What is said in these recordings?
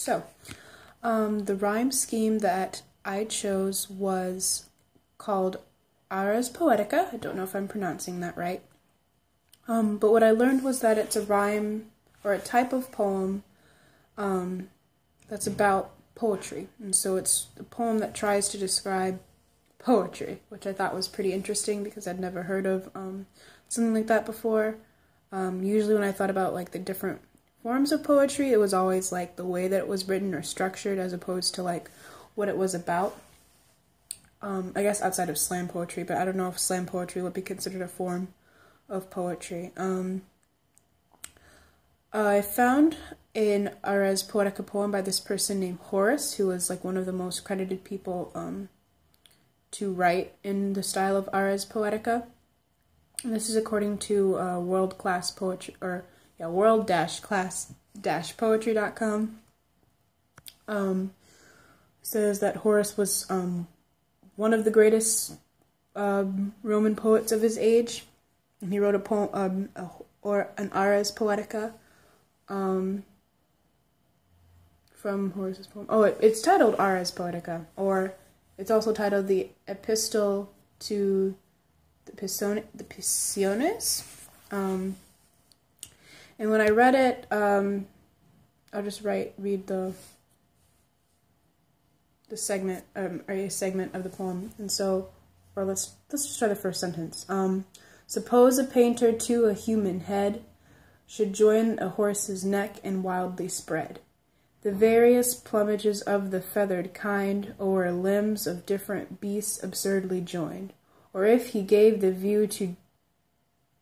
So, the rhyme scheme that I chose was called Ars Poetica. I don't know if I'm pronouncing that right. But what I learned was that it's a rhyme or a type of poem that's about poetry. And so it's a poem that tries to describe poetry, which I thought was pretty interesting because I'd never heard of something like that before. Usually when I thought about like the different forms of poetry, it was always like the way that it was written or structured as opposed to like what it was about. I guess outside of slam poetry, but I don't know if slam poetry would be considered a form of poetry. I found an Ars Poetica poem by this person named Horace, who was like one of the most credited people to write in the style of Ars Poetica. And this is according to world-class poetry, or yeah, world-class-poetry.com. Says that Horace was one of the greatest Roman poets of his age. And he wrote a poem, or an Ars Poetica, from Horace's poem. Oh, it's titled Ars Poetica, or it's also titled the Epistle to the Pisciones. And when I read it, I'll just read the segment, or a segment of the poem. And so, or let's just try the first sentence. Suppose a painter to a human head should join a horse's neck and wildly spread the various plumages of the feathered kind o'er limbs of different beasts absurdly joined. Or if he gave the view to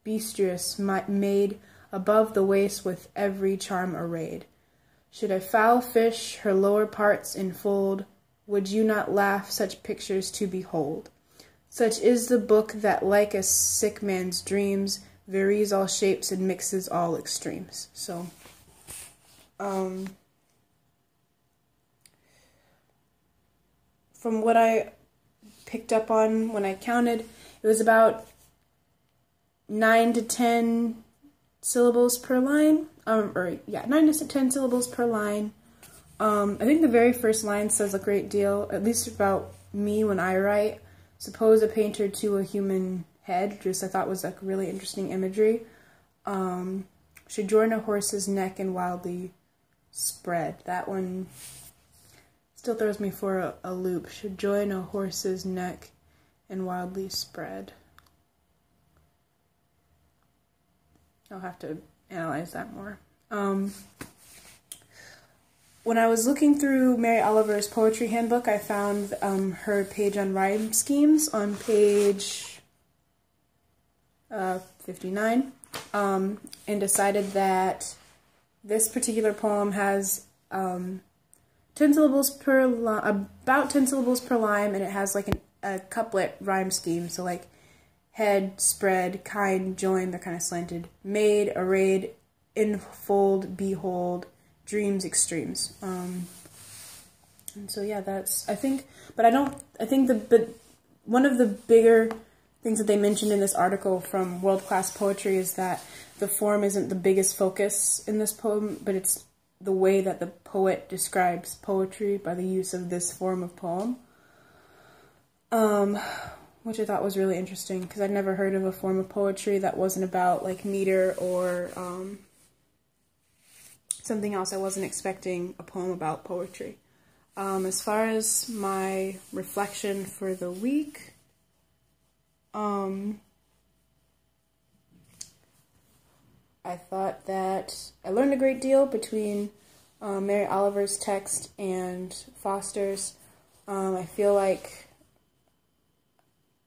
bestious maid above the waist with every charm arrayed, should a foul fish her lower parts enfold, would you not laugh such pictures to behold? Such is the book that, like a sick man's dreams, varies all shapes and mixes all extremes. So, from what I picked up on when I counted, it was about 9 to 10 syllables per line. 9 to 10 syllables per line. I think the very first line says a great deal, at least about me when I write. Suppose a painter to a human head, just I thought was like really interesting imagery. Should join a horse's neck and wildly spread. That one still throws me for a loop. Should join a horse's neck and wildly spread. I'll have to analyze that more. When I was looking through Mary Oliver's poetry handbook, I found her page on rhyme schemes on page 59, and decided that this particular poem has 10 syllables per about 10 syllables per line, and it has like a couplet rhyme scheme. So like head, spread, kind, join, they're kind of slanted. Made, arrayed, enfold, behold, dreams, extremes. And so yeah, that's, I think one of the bigger things that they mentioned in this article from World Class Poetry is that the form isn't the biggest focus in this poem, but it's the way that the poet describes poetry by the use of this form of poem. Which I thought was really interesting, because I'd never heard of a form of poetry that wasn't about like meter or something else. I wasn't expecting a poem about poetry. As far as my reflection for the week, I thought that I learned a great deal between Mary Oliver's text and Foster's. I feel like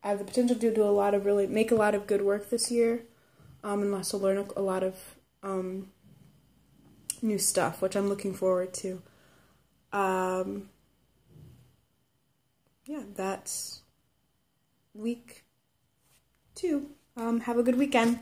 I have the potential to do make a lot of good work this year, and also learn a lot of new stuff, which I'm looking forward to. Yeah, that's week 2. Have a good weekend.